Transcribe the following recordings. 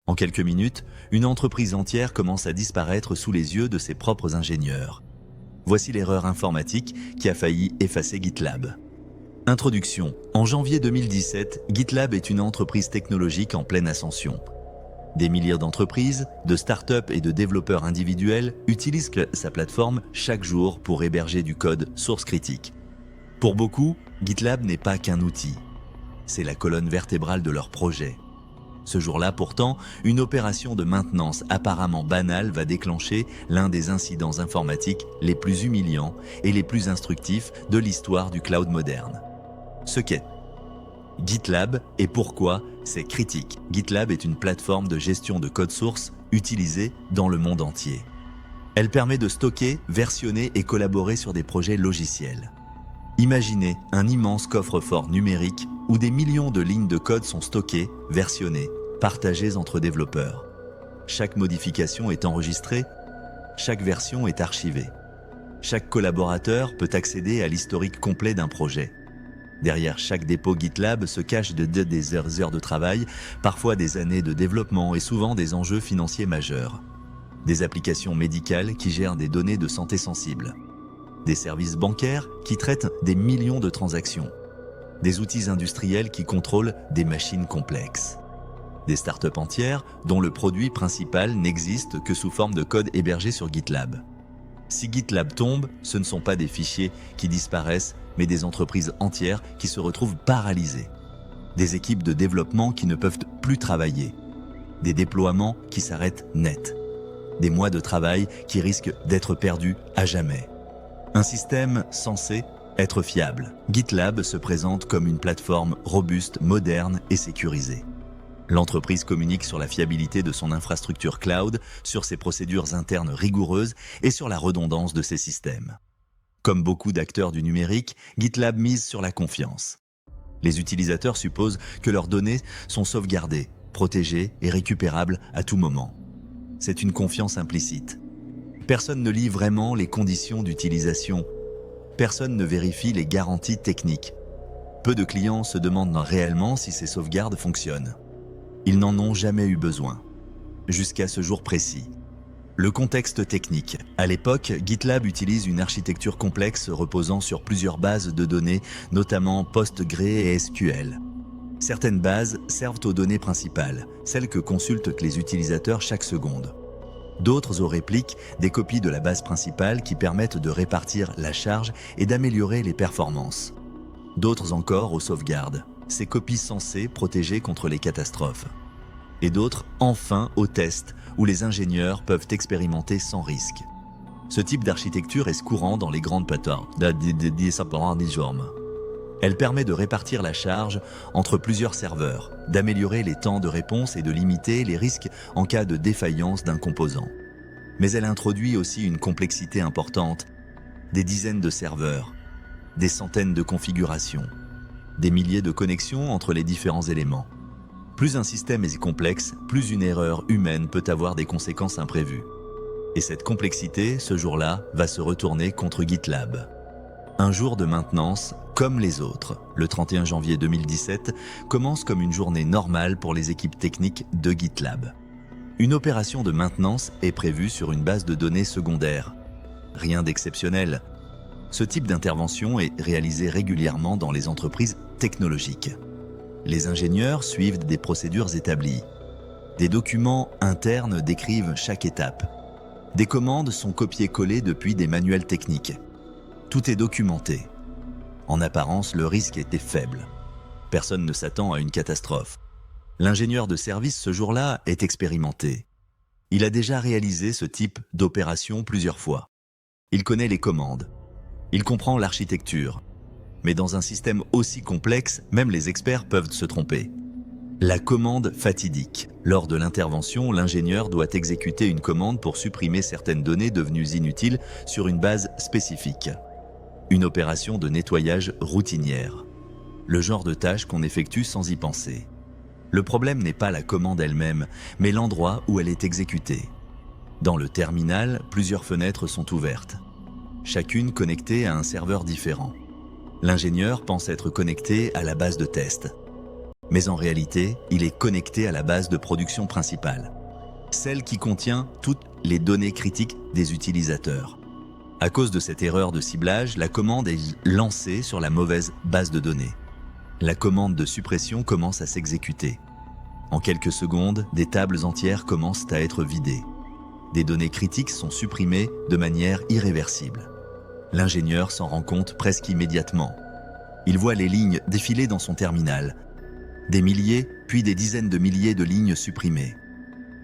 En quelques minutes, une entreprise entière commence à disparaître sous les yeux de ses propres ingénieurs. Voici l'erreur informatique qui a failli effacer GitLab. Introduction. En janvier 2017, GitLab est une entreprise technologique en pleine ascension. Des milliers d'entreprises, de startups et de développeurs individuels utilisent sa plateforme chaque jour pour héberger du code source critique. Pour beaucoup, GitLab n'est pas qu'un outil. C'est la colonne vertébrale de leur projet. Ce jour-là, pourtant, une opération de maintenance apparemment banale va déclencher l'un des incidents informatiques les plus humiliants et les plus instructifs de l'histoire du cloud moderne. Ce qu'est GitLab et pourquoi c'est critique. GitLab est une plateforme de gestion de code source utilisée dans le monde entier. Elle permet de stocker, versionner et collaborer sur des projets logiciels. Imaginez un immense coffre-fort numérique où des millions de lignes de code sont stockées, versionnées, partagées entre développeurs. Chaque modification est enregistrée, chaque version est archivée. Chaque collaborateur peut accéder à l'historique complet d'un projet. Derrière chaque dépôt GitLab se cachent des heures de travail, parfois des années de développement et souvent des enjeux financiers majeurs. Des applications médicales qui gèrent des données de santé sensibles. Des services bancaires qui traitent des millions de transactions. Des outils industriels qui contrôlent des machines complexes. Des startups entières dont le produit principal n'existe que sous forme de code hébergé sur GitLab. Si GitLab tombe, ce ne sont pas des fichiers qui disparaissent, mais des entreprises entières qui se retrouvent paralysées. Des équipes de développement qui ne peuvent plus travailler. Des déploiements qui s'arrêtent net. Des mois de travail qui risquent d'être perdus à jamais. Un système censé être fiable. GitLab se présente comme une plateforme robuste, moderne et sécurisée. L'entreprise communique sur la fiabilité de son infrastructure cloud, sur ses procédures internes rigoureuses et sur la redondance de ses systèmes. Comme beaucoup d'acteurs du numérique, GitLab mise sur la confiance. Les utilisateurs supposent que leurs données sont sauvegardées, protégées et récupérables à tout moment. C'est une confiance implicite. Personne ne lit vraiment les conditions d'utilisation. Personne ne vérifie les garanties techniques. Peu de clients se demandent réellement si ces sauvegardes fonctionnent. Ils n'en ont jamais eu besoin. Jusqu'à ce jour précis. Le contexte technique. À l'époque, GitLab utilise une architecture complexe reposant sur plusieurs bases de données, notamment PostgreSQL et SQL. Certaines bases servent aux données principales, celles que consultent les utilisateurs chaque seconde. D'autres aux répliques, des copies de la base principale qui permettent de répartir la charge et d'améliorer les performances. D'autres encore aux sauvegardes, ces copies censées protéger contre les catastrophes. Et d'autres, enfin, aux tests, où les ingénieurs peuvent expérimenter sans risque. Ce type d'architecture est courant dans les grandes plateformes. Elle permet de répartir la charge entre plusieurs serveurs, d'améliorer les temps de réponse et de limiter les risques en cas de défaillance d'un composant. Mais elle introduit aussi une complexité importante, des dizaines de serveurs, des centaines de configurations, des milliers de connexions entre les différents éléments. Plus un système est complexe, plus une erreur humaine peut avoir des conséquences imprévues. Et cette complexité, ce jour-là, va se retourner contre GitLab. Un jour de maintenance, comme les autres, le 31 janvier 2017, commence comme une journée normale pour les équipes techniques de GitLab. Une opération de maintenance est prévue sur une base de données secondaire. Rien d'exceptionnel. Ce type d'intervention est réalisé régulièrement dans les entreprises technologiques. Les ingénieurs suivent des procédures établies. Des documents internes décrivent chaque étape. Des commandes sont copiées-collées depuis des manuels techniques. Tout est documenté. En apparence, le risque était faible. Personne ne s'attend à une catastrophe. L'ingénieur de service ce jour-là est expérimenté. Il a déjà réalisé ce type d'opération plusieurs fois. Il connaît les commandes. Il comprend l'architecture. Mais dans un système aussi complexe, même les experts peuvent se tromper. La commande fatidique. Lors de l'intervention, l'ingénieur doit exécuter une commande pour supprimer certaines données devenues inutiles sur une base spécifique. Une opération de nettoyage routinière. Le genre de tâche qu'on effectue sans y penser. Le problème n'est pas la commande elle-même, mais l'endroit où elle est exécutée. Dans le terminal, plusieurs fenêtres sont ouvertes. Chacune connectée à un serveur différent. L'ingénieur pense être connecté à la base de test. Mais en réalité, il est connecté à la base de production principale, celle qui contient toutes les données critiques des utilisateurs. À cause de cette erreur de ciblage, la commande est lancée sur la mauvaise base de données. La commande de suppression commence à s'exécuter. En quelques secondes, des tables entières commencent à être vidées. Des données critiques sont supprimées de manière irréversible. L'ingénieur s'en rend compte presque immédiatement. Il voit les lignes défiler dans son terminal. Des milliers, puis des dizaines de milliers de lignes supprimées.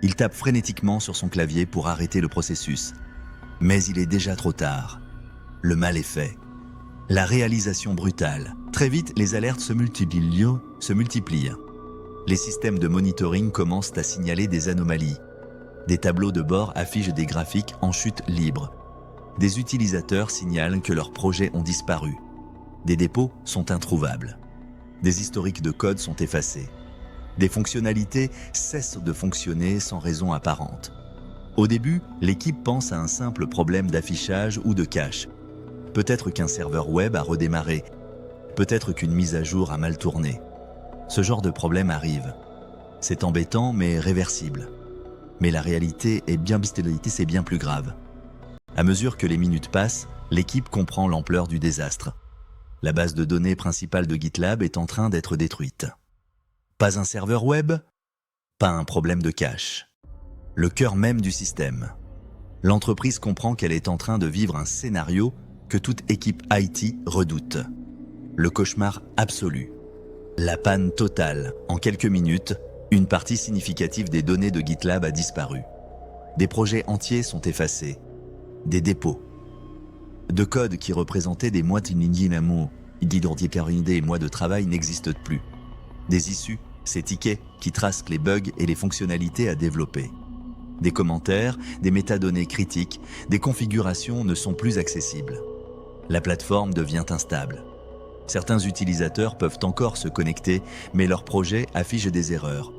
Il tape frénétiquement sur son clavier pour arrêter le processus. Mais il est déjà trop tard. Le mal est fait. La réalisation brutale. Très vite, les alertes se multiplient. Les systèmes de monitoring commencent à signaler des anomalies. Des tableaux de bord affichent des graphiques en chute libre. Des utilisateurs signalent que leurs projets ont disparu. Des dépôts sont introuvables. Des historiques de code sont effacés. Des fonctionnalités cessent de fonctionner sans raison apparente. Au début, l'équipe pense à un simple problème d'affichage ou de cache. Peut-être qu'un serveur web a redémarré. Peut-être qu'une mise à jour a mal tourné. Ce genre de problème arrive. C'est embêtant mais réversible. Mais la réalité, c'est bien plus grave. À mesure que les minutes passent, l'équipe comprend l'ampleur du désastre. La base de données principale de GitLab est en train d'être détruite. Pas un serveur web, pas un problème de cache. Le cœur même du système. L'entreprise comprend qu'elle est en train de vivre un scénario que toute équipe IT redoute. Le cauchemar absolu. La panne totale. En quelques minutes, une partie significative des données de GitLab a disparu. Des projets entiers sont effacés. Des dépôts. De codes qui représentaient des mois et mois de travail n'existent plus. Des issues, ces tickets qui tracent les bugs et les fonctionnalités à développer. Des commentaires, des métadonnées critiques, des configurations ne sont plus accessibles. La plateforme devient instable. Certains utilisateurs peuvent encore se connecter, mais leur projet affiche des erreurs.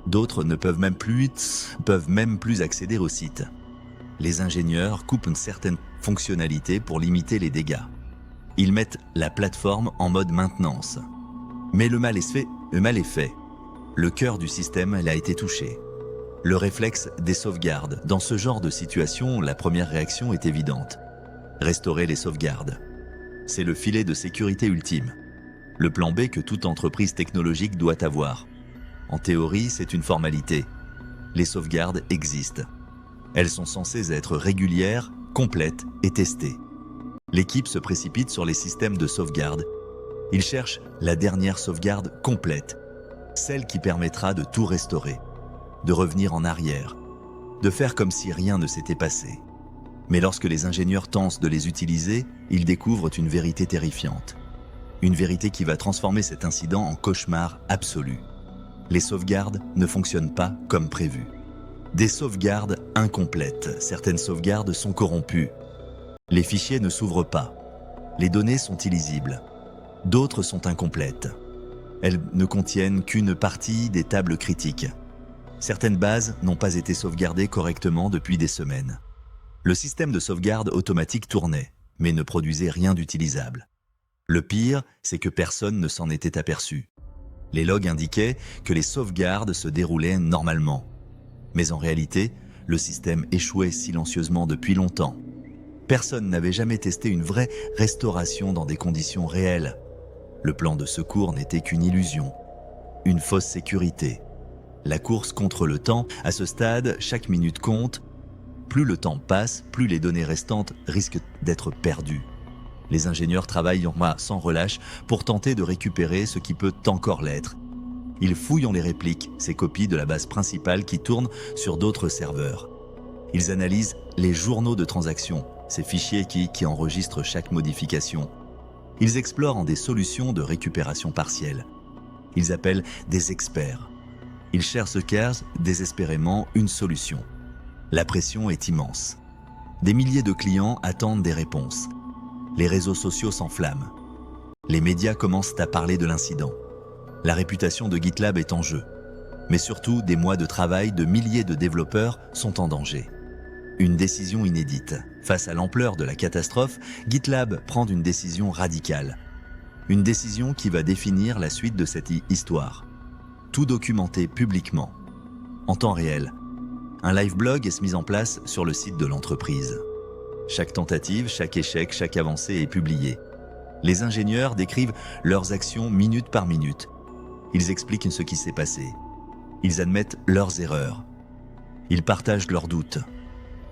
D'autres ne peuvent même plus accéder au site. Les ingénieurs coupent une certaine fonctionnalité pour limiter les dégâts. Ils mettent la plateforme en mode maintenance. Mais le mal est fait. Le cœur du système a été touché. Le réflexe des sauvegardes. Dans ce genre de situation, la première réaction est évidente. Restaurer les sauvegardes. C'est le filet de sécurité ultime. Le plan B que toute entreprise technologique doit avoir. En théorie, c'est une formalité. Les sauvegardes existent. Elles sont censées être régulières, complètes et testées. L'équipe se précipite sur les systèmes de sauvegarde. Ils cherchent la dernière sauvegarde complète, celle qui permettra de tout restaurer, de revenir en arrière, de faire comme si rien ne s'était passé. Mais lorsque les ingénieurs tentent de les utiliser, ils découvrent une vérité terrifiante. Une vérité qui va transformer cet incident en cauchemar absolu. Les sauvegardes ne fonctionnent pas comme prévu. Des sauvegardes incomplètes. Certaines sauvegardes sont corrompues. Les fichiers ne s'ouvrent pas. Les données sont illisibles. D'autres sont incomplètes. Elles ne contiennent qu'une partie des tables critiques. Certaines bases n'ont pas été sauvegardées correctement depuis des semaines. Le système de sauvegarde automatique tournait, mais ne produisait rien d'utilisable. Le pire, c'est que personne ne s'en était aperçu. Les logs indiquaient que les sauvegardes se déroulaient normalement. Mais en réalité, le système échouait silencieusement depuis longtemps. Personne n'avait jamais testé une vraie restauration dans des conditions réelles. Le plan de secours n'était qu'une illusion, une fausse sécurité. La course contre le temps, à ce stade, chaque minute compte. Plus le temps passe, plus les données restantes risquent d'être perdues. Les ingénieurs travaillent sans relâche pour tenter de récupérer ce qui peut encore l'être. Ils fouillent les répliques, ces copies de la base principale qui tournent sur d'autres serveurs. Ils analysent les journaux de transactions, ces fichiers qui enregistrent chaque modification. Ils explorent des solutions de récupération partielle. Ils appellent des experts. Ils cherchent désespérément une solution. La pression est immense. Des milliers de clients attendent des réponses. Les réseaux sociaux s'enflamment. Les médias commencent à parler de l'incident. La réputation de GitLab est en jeu. Mais surtout, des mois de travail de milliers de développeurs sont en danger. Une décision inédite. Face à l'ampleur de la catastrophe, GitLab prend une décision radicale. Une décision qui va définir la suite de cette histoire. tout documenté publiquement. En temps réel, un live blog est mis en place sur le site de l'entreprise. Chaque tentative, chaque échec, chaque avancée est publiée. Les ingénieurs décrivent leurs actions minute par minute. Ils expliquent ce qui s'est passé. Ils admettent leurs erreurs. Ils partagent leurs doutes.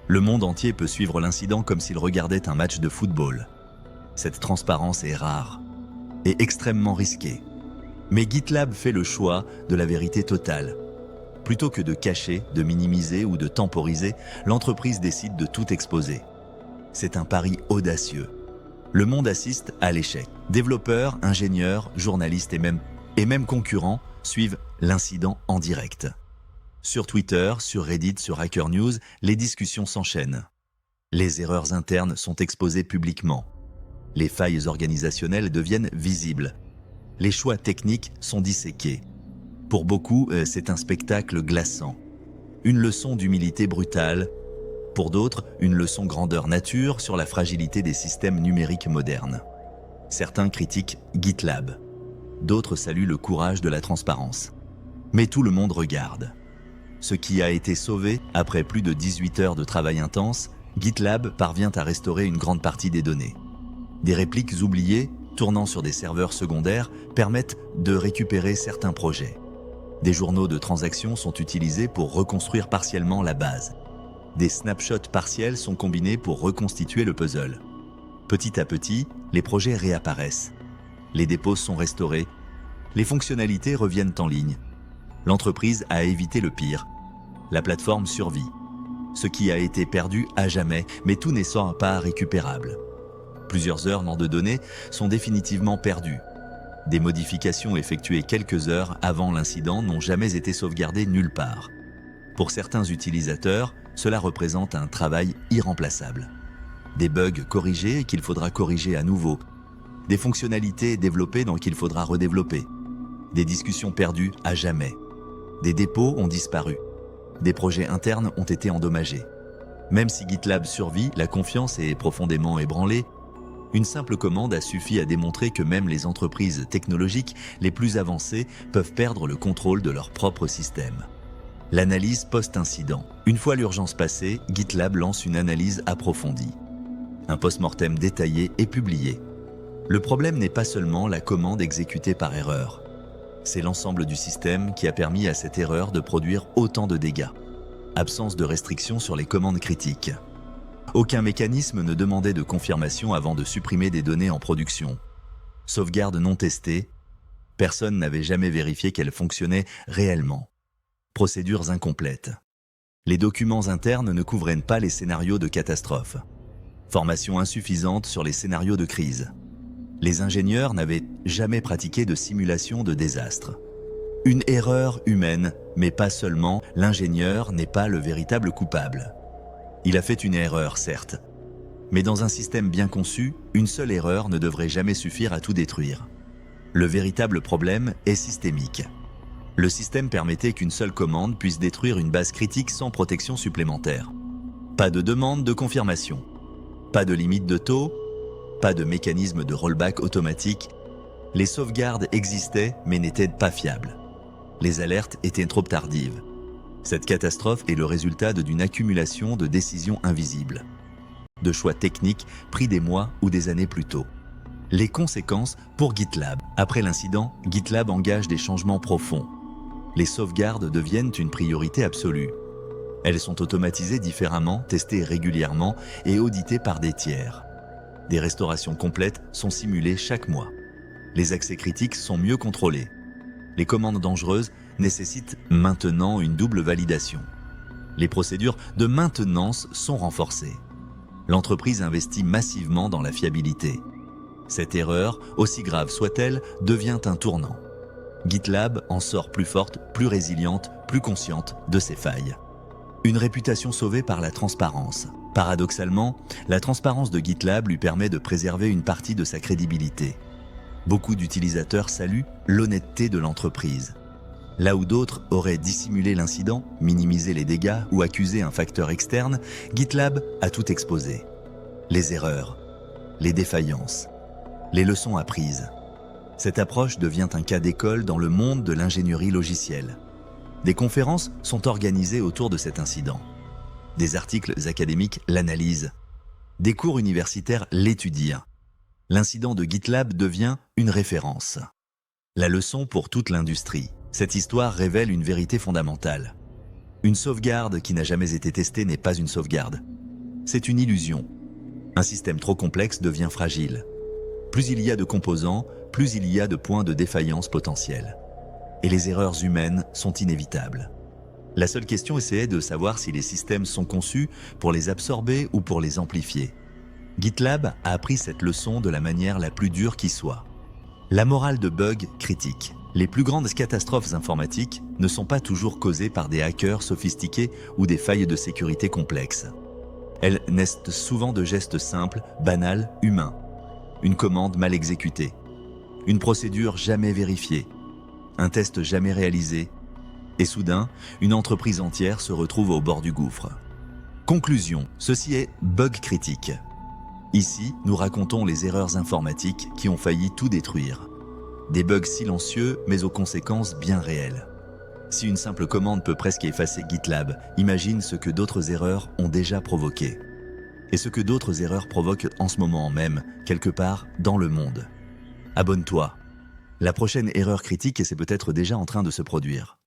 Le monde entier peut suivre l'incident comme s'il regardait un match de football. Cette transparence est rare et extrêmement risquée. Mais GitLab fait le choix de la vérité totale. Plutôt que de cacher, de minimiser ou de temporiser, l'entreprise décide de tout exposer. C'est un pari audacieux. Le monde assiste à l'échec. Développeurs, ingénieurs, journalistes et même concurrents suivent l'incident en direct. Sur Twitter, sur Reddit, sur Hacker News, les discussions s'enchaînent. Les erreurs internes sont exposées publiquement. Les failles organisationnelles deviennent visibles. Les choix techniques sont disséqués. Pour beaucoup, c'est un spectacle glaçant. Une leçon d'humilité brutale. Pour d'autres, une leçon grandeur nature sur la fragilité des systèmes numériques modernes. Certains critiquent GitLab. D'autres saluent le courage de la transparence. Mais tout le monde regarde. Ce qui a été sauvé, après plus de 18 heures de travail intense, GitLab parvient à restaurer une grande partie des données. Des répliques oubliées, tournant sur des serveurs secondaires, permettent de récupérer certains projets. Des journaux de transactions sont utilisés pour reconstruire partiellement la base. Des snapshots partiels sont combinés pour reconstituer le puzzle. Petit à petit, les projets réapparaissent. Les dépôts sont restaurés. Les fonctionnalités reviennent en ligne. L'entreprise a évité le pire. La plateforme survit. Ce qui a été perdu à jamais, mais tout n'est pas récupérable. Plusieurs heures de données sont définitivement perdues. Des modifications effectuées quelques heures avant l'incident n'ont jamais été sauvegardées nulle part. Pour certains utilisateurs, cela représente un travail irremplaçable. Des bugs corrigés qu'il faudra corriger à nouveau. Des fonctionnalités développées qu'il faudra redévelopper. Des discussions perdues à jamais. Des dépôts ont disparu. Des projets internes ont été endommagés. Même si GitLab survit, la confiance est profondément ébranlée. Une simple commande a suffi à démontrer que même les entreprises technologiques les plus avancées peuvent perdre le contrôle de leur propre système. L'analyse post-incident. Une fois l'urgence passée, GitLab lance une analyse approfondie. Un post-mortem détaillé est publié. Le problème n'est pas seulement la commande exécutée par erreur. C'est l'ensemble du système qui a permis à cette erreur de produire autant de dégâts. Absence de restriction sur les commandes critiques. Aucun mécanisme ne demandait de confirmation avant de supprimer des données en production. Sauvegarde non testée. Personne n'avait jamais vérifié qu'elle fonctionnait réellement. Procédures incomplètes. Les documents internes ne couvraient pas les scénarios de catastrophe. Formation insuffisante sur les scénarios de crise. Les ingénieurs n'avaient jamais pratiqué de simulation de désastre. Une erreur humaine, mais pas seulement, l'ingénieur n'est pas le véritable coupable. Il a fait une erreur, certes. Mais dans un système bien conçu, une seule erreur ne devrait jamais suffire à tout détruire. Le véritable problème est systémique. Le système permettait qu'une seule commande puisse détruire une base critique sans protection supplémentaire. Pas de demande de confirmation. Pas de limite de taux. Pas de mécanisme de rollback automatique. Les sauvegardes existaient mais n'étaient pas fiables. Les alertes étaient trop tardives. Cette catastrophe est le résultat d'une accumulation de décisions invisibles. De choix techniques pris des mois ou des années plus tôt. Les conséquences pour GitLab. Après l'incident, GitLab engage des changements profonds. Les sauvegardes deviennent une priorité absolue. Elles sont automatisées différemment, testées régulièrement et auditées par des tiers. Des restaurations complètes sont simulées chaque mois. Les accès critiques sont mieux contrôlés. Les commandes dangereuses nécessitent maintenant une double validation. Les procédures de maintenance sont renforcées. L'entreprise investit massivement dans la fiabilité. Cette erreur, aussi grave soit-elle, devient un tournant. GitLab en sort plus forte, plus résiliente, plus consciente de ses failles. Une réputation sauvée par la transparence. Paradoxalement, la transparence de GitLab lui permet de préserver une partie de sa crédibilité. Beaucoup d'utilisateurs saluent l'honnêteté de l'entreprise. Là où d'autres auraient dissimulé l'incident, minimisé les dégâts ou accusé un facteur externe, GitLab a tout exposé. Les erreurs, les défaillances, les leçons apprises. Cette approche devient un cas d'école dans le monde de l'ingénierie logicielle. Des conférences sont organisées autour de cet incident. Des articles académiques l'analysent. Des cours universitaires l'étudient. L'incident de GitLab devient une référence. La leçon pour toute l'industrie. Cette histoire révèle une vérité fondamentale. Une sauvegarde qui n'a jamais été testée n'est pas une sauvegarde. C'est une illusion. Un système trop complexe devient fragile. Plus il y a de composants, plus il y a de points de défaillance potentiels. Et les erreurs humaines sont inévitables. La seule question est de savoir si les systèmes sont conçus pour les absorber ou pour les amplifier. GitLab a appris cette leçon de la manière la plus dure qui soit. La morale de bug critique. Les plus grandes catastrophes informatiques ne sont pas toujours causées par des hackers sophistiqués ou des failles de sécurité complexes. Elles naissent souvent de gestes simples, banals, humains. Une commande mal exécutée. Une procédure jamais vérifiée. Un test jamais réalisé. Et soudain, une entreprise entière se retrouve au bord du gouffre. Conclusion, ceci est Bug Critique. Ici, nous racontons les erreurs informatiques qui ont failli tout détruire. Des bugs silencieux, mais aux conséquences bien réelles. Si une simple commande peut presque effacer GitLab, imagine ce que d'autres erreurs ont déjà provoqué. Et ce que d'autres erreurs provoquent en ce moment même, quelque part dans le monde. Abonne-toi. La prochaine erreur critique, c'est peut-être déjà en train de se produire.